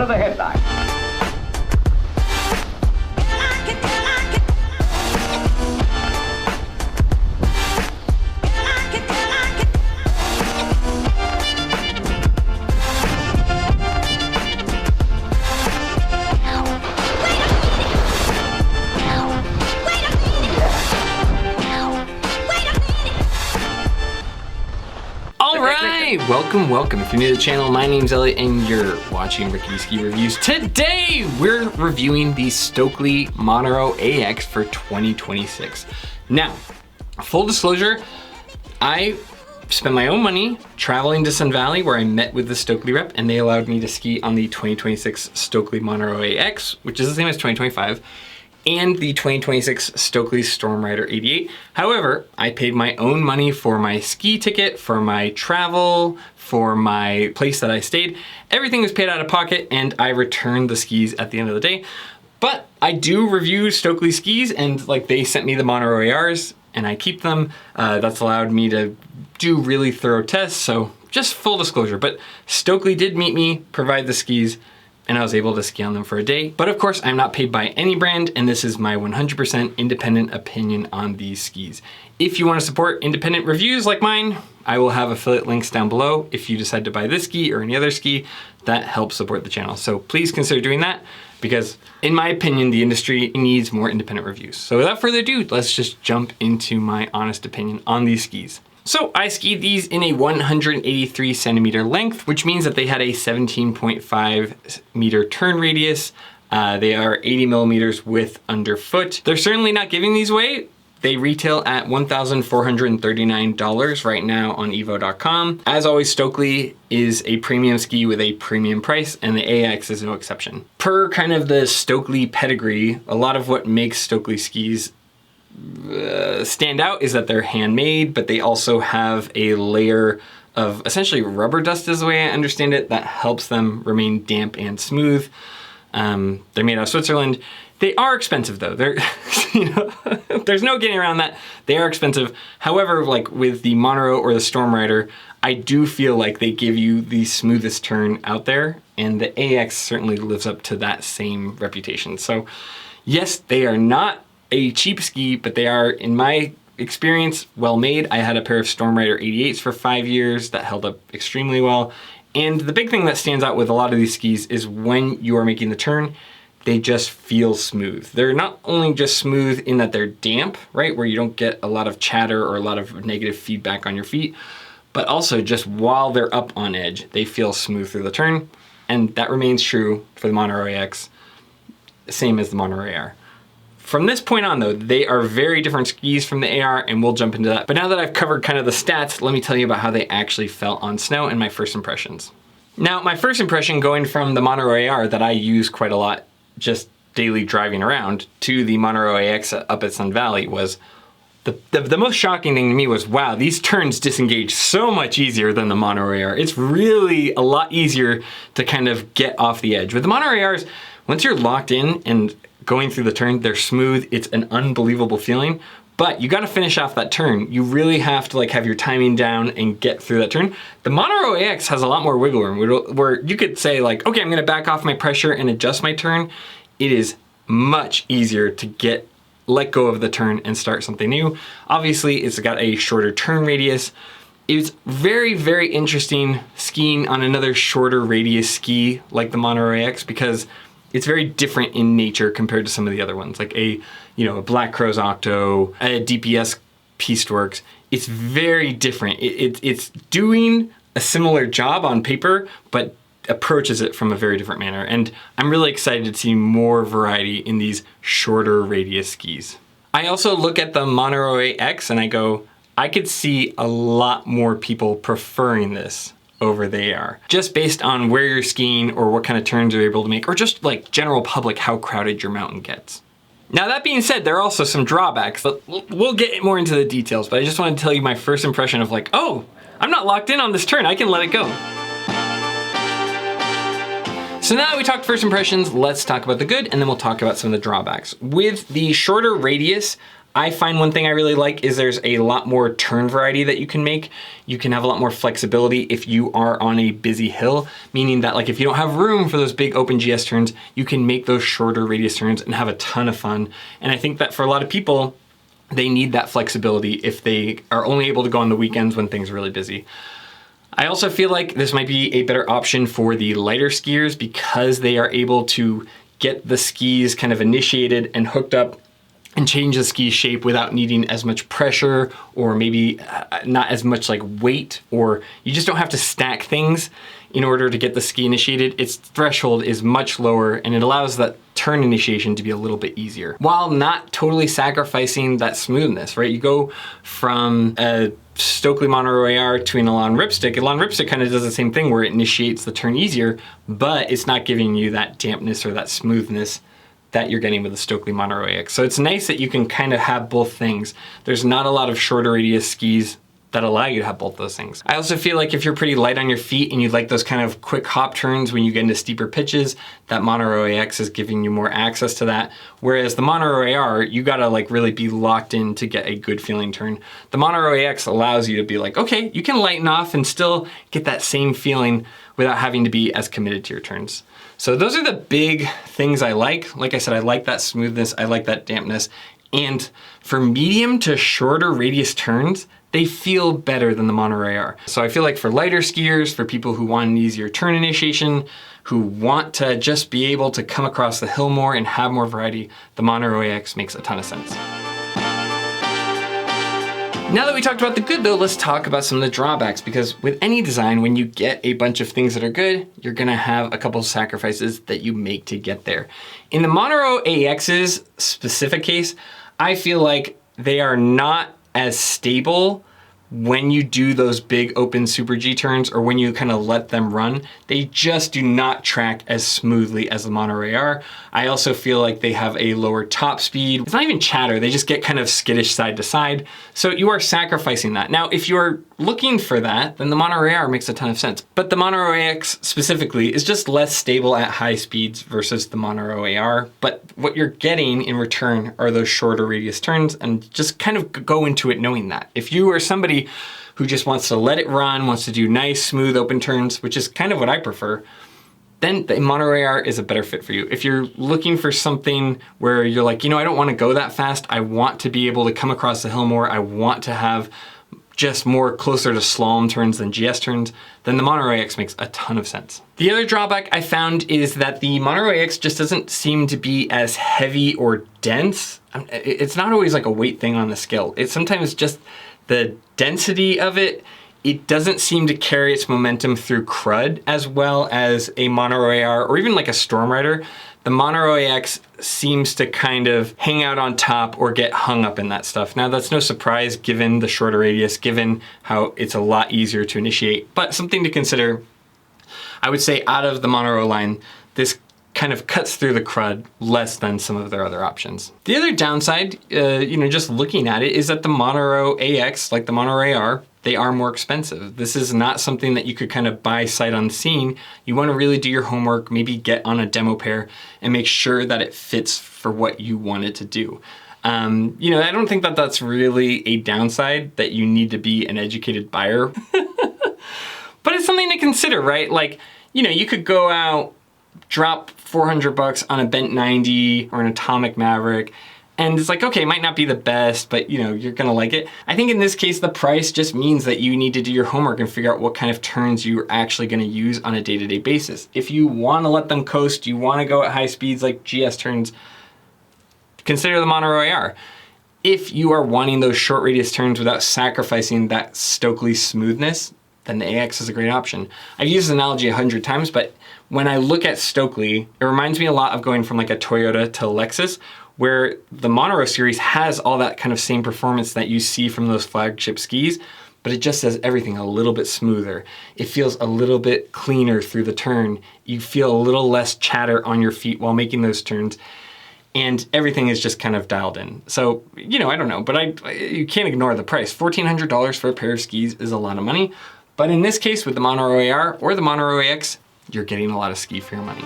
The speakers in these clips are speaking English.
the headline. Welcome. If you're new to the channel, my name's Elliott and you're watching Rickety Ski Reviews. Today, we're reviewing the Stockli Montero AX for 2026. Now, full disclosure, I spent my own money traveling to Sun Valley where I met with the Stockli rep and they allowed me to ski on the 2026 Stockli Montero AX, which is the same as 2025. And the 2026 Stockli Stormrider 88. However, I paid my own money for my ski ticket, for my travel, for my place that I stayed. Everything was paid out of pocket and I returned the skis at the end of the day. But I do review Stockli skis and like they sent me the Montero ARs and I keep them. That's allowed me to do really thorough tests. So just full disclosure, but Stockli did meet me, provide the skis, and I was able to ski on them for a day. But of course, I'm not paid by any brand, and this is my 100% independent opinion on these skis. If you want to support independent reviews like mine, I will have affiliate links down below. If you decide to buy this ski or any other ski, that helps support the channel. So please consider doing that, because in my opinion, the industry needs more independent reviews. So without further ado, let's just jump into my honest opinion on these skis. So I skied these in a 183 centimeter length, which means that they had a 17.5 meter turn radius. They are 80 millimeters width underfoot. They're certainly not giving these away. They retail at $1,439 right now on evo.com. As always, Stockli is a premium ski with a premium price, and the AX is no exception. Per kind of the Stockli pedigree, a lot of what makes Stockli skis stand out is that they're handmade, but they also have a layer of essentially rubber dust is the way I understand it that helps them remain damp and smooth. They're made out of Switzerland. They are expensive though. They're, there's no getting around that. They are expensive. However, like with the Montero or the Stormrider, I do feel like they give you the smoothest turn out there, and the AX certainly lives up to that same reputation. So yes, they are not a cheap ski, but they are, in my experience, well made. I had a pair of Stormrider 88s for 5 years that held up extremely well. And the big thing that stands out with a lot of these skis is when you are making the turn, they just feel smooth. They're not only just smooth in that they're damp, right, where you don't get a lot of chatter or a lot of negative feedback on your feet, but also just while they're up on edge, they feel smooth through the turn. And that remains true for the Montero AX, same as the Montero AR. From this point on though, they are very different skis from the AR, and we'll jump into that. But now that I've covered kind of the stats, let me tell you about how they actually felt on snow and my first impressions. Now, my first impression going from the Montero AR that I use quite a lot just daily driving around to the Montero AX up at Sun Valley was the most shocking thing to me was, wow, these turns disengage so much easier than the Montero AR. It's really a lot easier to kind of get off the edge. With the Montero ARs, once you're locked in and going through the turn, they're smooth. It's an unbelievable feeling, but you got to finish off that turn. You really have to like have your timing down and get through that turn. The Montero AX has a lot more wiggle room where you could say like, okay, I'm going to back off my pressure and adjust my turn. It is much easier to let go of the turn and start something new. Obviously, it's got a shorter turn radius. It's very, very interesting skiing on another shorter radius ski like the Montero AX because it's very different in nature compared to some of the other ones, like a Black Crow's Octo, a DPS Pieceworks. It's very different. It's doing a similar job on paper, but approaches it from a very different manner. And I'm really excited to see more variety in these shorter radius skis. I also look at the Montero AX and I go, I could see a lot more people preferring this over the AR, just based on where you're skiing or what kind of turns you're able to make, or just like general public, how crowded your mountain gets. Now that being said, there are also some drawbacks. We'll get more into the details, but I just wanted to tell you my first impression of like, oh, I'm not locked in on this turn, I can let it go. So now that we talked first impressions, let's talk about the good, and then we'll talk about some of the drawbacks. With the shorter radius, I find one thing I really like is there's a lot more turn variety that you can make. You can have a lot more flexibility if you are on a busy hill, meaning that like if you don't have room for those big open GS turns, you can make those shorter radius turns and have a ton of fun. And I think that for a lot of people, they need that flexibility if they are only able to go on the weekends when things are really busy. I also feel like this might be a better option for the lighter skiers because they are able to get the skis kind of initiated and hooked up and change the ski shape without needing as much pressure or maybe not as much like weight, or you just don't have to stack things in order to get the ski initiated. Its threshold is much lower and it allows that turn initiation to be a little bit easier while not totally sacrificing that smoothness, right? You go from a Stockli Montero AR to an Elan Ripstick. Elan Ripstick kind of does the same thing where it initiates the turn easier, but it's not giving you that dampness or that smoothness that you're getting with the Stockli Montero AX. So it's nice that you can kind of have both things. There's not a lot of shorter radius skis that allow you to have both those things. I also feel like if you're pretty light on your feet and you like those kind of quick hop turns when you get into steeper pitches, that Montero AX is giving you more access to that. Whereas the Montero AR, you gotta like really be locked in to get a good feeling turn. The Montero AX allows you to be like, okay, you can lighten off and still get that same feeling without having to be as committed to your turns. So those are the big things I like. Like I said, I like that smoothness, I like that dampness. And for medium to shorter radius turns, they feel better than the Montero AR. So I feel like for lighter skiers, for people who want an easier turn initiation, who want to just be able to come across the hill more and have more variety, the Montero AX makes a ton of sense. Now that we talked about the good though, let's talk about some of the drawbacks, because with any design, when you get a bunch of things that are good, you're gonna have a couple of sacrifices that you make to get there. In the Montero AX's specific case, I feel like they are not as stable when you do those big open super G turns or when you kind of let them run. They just do not track as smoothly as the Montero AR. I also feel like they have a lower top speed. It's not even chatter, they just get kind of skittish side to side. So you are sacrificing that. Now, if you're looking for that, then the Montero AR makes a ton of sense. But the Montero AX specifically is just less stable at high speeds versus the Montero AR. But what you're getting in return are those shorter radius turns, and just kind of go into it knowing that. If you are somebody who just wants to let it run, wants to do nice, smooth open turns, which is kind of what I prefer, then the Montero AR is a better fit for you. If you're looking for something where you're like, you know, I don't want to go that fast, I want to be able to come across the hill more, I want to have just more closer to slalom turns than GS turns, then the Montero AX makes a ton of sense. The other drawback I found is that the Montero AX just doesn't seem to be as heavy or dense. It's not always like a weight thing on the scale. It's sometimes just the density of it. It doesn't seem to carry its momentum through crud as well as a Montero AR or even like a Stormrider. The Montero AX seems to kind of hang out on top or get hung up in that stuff. Now that's no surprise given the shorter radius, given how it's a lot easier to initiate, but something to consider. I would say out of the Montero line, this kind of cuts through the crud less than some of their other options. The other downside, just looking at it, is that the Montero AX, like the Montero AR, they are more expensive. This is not something that you could kind of buy sight unseen. You want to really do your homework, maybe get on a demo pair and make sure that it fits for what you want it to do. I don't think that that's really a downside, that you need to be an educated buyer, but it's something to consider, right? Like, you could go out, drop $400 on a Bent 90 or an Atomic Maverick, and it's like, okay, it might not be the best, but you're gonna like it. I think in this case, the price just means that you need to do your homework and figure out what kind of turns you're actually gonna use on a day-to-day basis. If you wanna let them coast, you wanna go at high speeds like GS turns, consider the Montero AR. If you are wanting those short radius turns without sacrificing that Stockli smoothness, then the AX is a great option. I've used this analogy 100 times, but when I look at Stockli, it reminds me a lot of going from like a Toyota to Lexus, where the Montero series has all that kind of same performance that you see from those flagship skis, but it just does everything a little bit smoother. It feels a little bit cleaner through the turn. You feel a little less chatter on your feet while making those turns, and everything is just kind of dialed in. So, I don't know, but you can't ignore the price. $1,400 for a pair of skis is a lot of money, but in this case with the Montero AR or the Montero AX, you're getting a lot of ski for your money.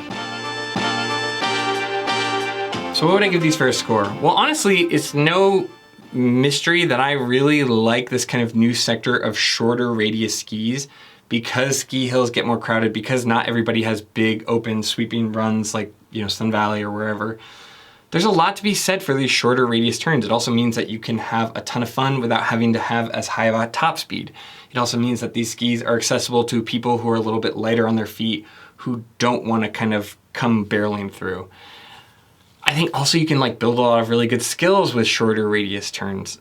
So what would I give these for a score? Well, honestly, it's no mystery that I really like this kind of new sector of shorter radius skis because ski hills get more crowded, because not everybody has big open sweeping runs like, you know, Sun Valley or wherever. There's a lot to be said for these shorter radius turns. It also means that you can have a ton of fun without having to have as high of a top speed. It also means that these skis are accessible to people who are a little bit lighter on their feet, who don't want to kind of come barreling through. I think also you can like build a lot of really good skills with shorter radius turns.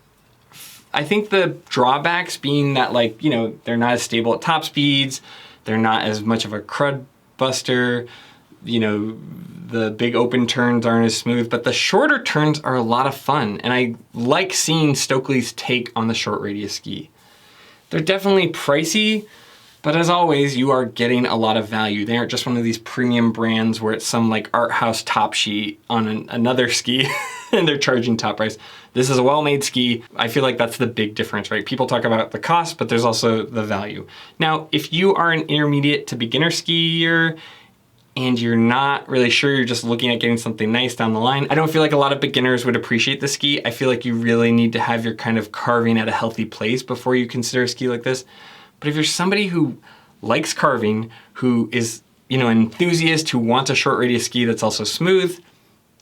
I think the drawbacks being that, like, you know, they're not as stable at top speeds, they're not as much of a crud buster, you know, the big open turns aren't as smooth, but the shorter turns are a lot of fun, and I like seeing Stockli's take on the short radius ski. They're definitely pricey, but as always, you are getting a lot of value. They aren't just one of these premium brands where it's some like art house top sheet on another ski and they're charging top price. This is a well-made ski. I feel like that's the big difference, right? People talk about the cost, but there's also the value. Now, if you are an intermediate to beginner skier and you're not really sure, you're just looking at getting something nice down the line, I don't feel like a lot of beginners would appreciate the ski. I feel like you really need to have your kind of carving at a healthy place before you consider a ski like this. But if you're somebody who likes carving, who is, you know, an enthusiast who wants a short radius ski that's also smooth,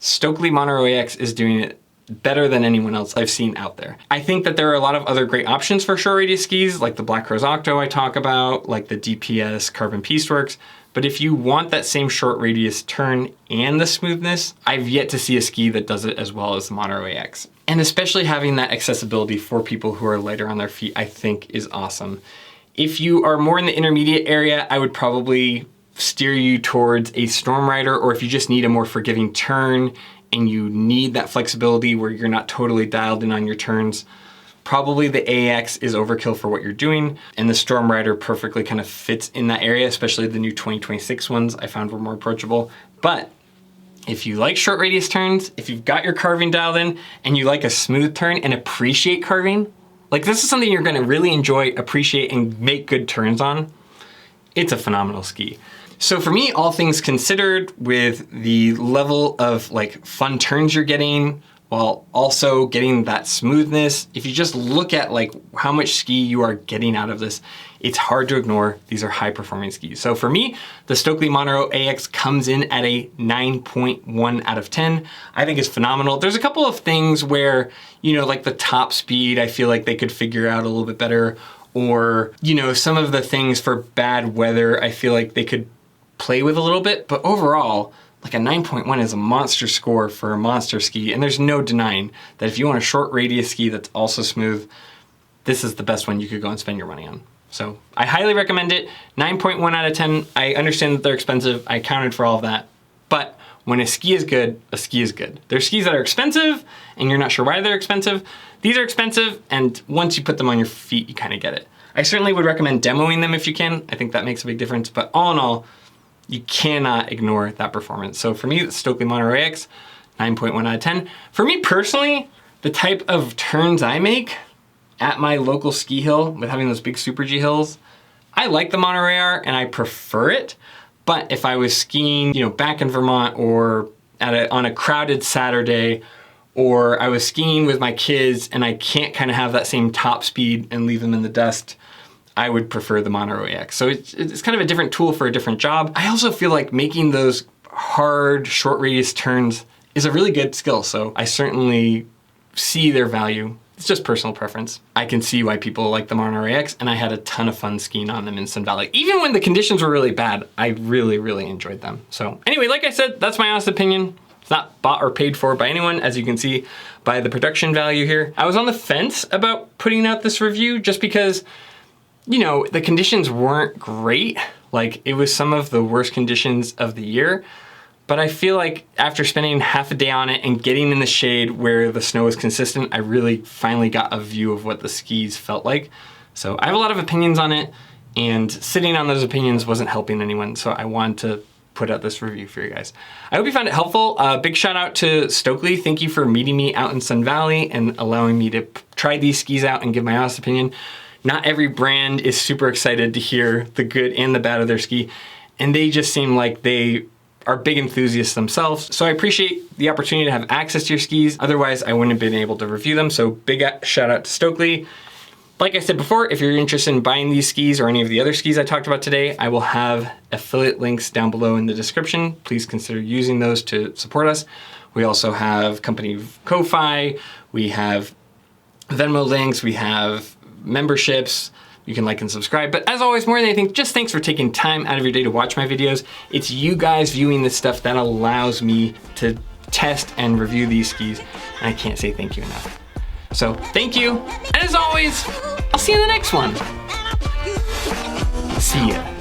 Stockli Montero AX is doing it better than anyone else I've seen out there. I think that there are a lot of other great options for short radius skis, like the Black Rose Octo I talk about, like the DPS Carbon Pieceworks. But if you want that same short radius turn and the smoothness, I've yet to see a ski that does it as well as the Montero AX. And especially having that accessibility for people who are lighter on their feet, I think is awesome. If you are more in the intermediate area, I would probably steer you towards a Stormrider, or if you just need a more forgiving turn and you need that flexibility where you're not totally dialed in on your turns, probably the AX is overkill for what you're doing, and the Stormrider perfectly kind of fits in that area, especially the new 2026 ones I found were more approachable. But if you like short radius turns, if you've got your carving dialed in and you like a smooth turn and appreciate carving, like this is something you're gonna really enjoy, appreciate, and make good turns on, it's a phenomenal ski. So for me, all things considered, with the level of like fun turns you're getting, while also getting that smoothness, if you just look at like how much ski you are getting out of this, it's hard to ignore. These are high performing skis. So for me, the Stockli Montero AX comes in at a 9.1 out of 10. I think it's phenomenal. There's a couple of things where, you know, like the top speed, I feel like they could figure out a little bit better, or, you know, some of the things for bad weather, I feel like they could play with a little bit, but overall, like a 9.1 is a monster score for a monster ski, and there's no denying that if you want a short radius ski that's also smooth, this is the best one you could go and spend your money on. So I highly recommend it. 9.1 out of 10. I understand that they're expensive. I accounted for all of that. But when a ski is good, a ski is good. There's skis that are expensive and you're not sure why they're expensive. These are expensive, and once you put them on your feet, you kind of get it. I certainly would recommend demoing them if you can. I think that makes a big difference, but all in all, you cannot ignore that performance. So for me, the Stockli Montero AX, 9.1 out of 10. For me personally, the type of turns I make at my local ski hill with having those big Super G hills, I like the Montero AR and I prefer it. But if I was skiing, you know, back in Vermont, or on a crowded Saturday, or I was skiing with my kids and I can't kind of have that same top speed and leave them in the dust, I would prefer the Montero AX. So it's kind of a different tool for a different job. I also feel like making those hard, short radius turns is a really good skill. So I certainly see their value. It's just personal preference. I can see why people like the Montero AX, and I had a ton of fun skiing on them in Sun Valley. Even when the conditions were really bad, I really, really enjoyed them. So anyway, like I said, that's my honest opinion. It's not bought or paid for by anyone, as you can see by the production value here. I was on the fence about putting out this review just because, you know, the conditions weren't great. Like, it was some of the worst conditions of the year. But I feel like after spending half a day on it and getting in the shade where the snow was consistent, I really finally got a view of what the skis felt like. So I have a lot of opinions on it, and sitting on those opinions wasn't helping anyone. So I wanted to put out this review for you guys. I hope you found it helpful. Big shout out to Stockli. Thank you for meeting me out in Sun Valley and allowing me to try these skis out and give my honest opinion. Not every brand is super excited to hear the good and the bad of their ski, and they just seem like they are big enthusiasts themselves. So I appreciate the opportunity to have access to your skis. Otherwise, I wouldn't have been able to review them. So big shout out to Stockli. Like I said before, if you're interested in buying these skis or any of the other skis I talked about today, I will have affiliate links down below in the description. Please consider using those to support us. We also have company Ko-Fi, we have Venmo links, we have memberships. You can like and subscribe. But as always, more than anything, just thanks for taking time out of your day to watch my videos. It's you guys viewing this stuff that allows me to test and review these skis. And I can't say thank you enough. So thank you. And as always, I'll see you in the next one. See ya.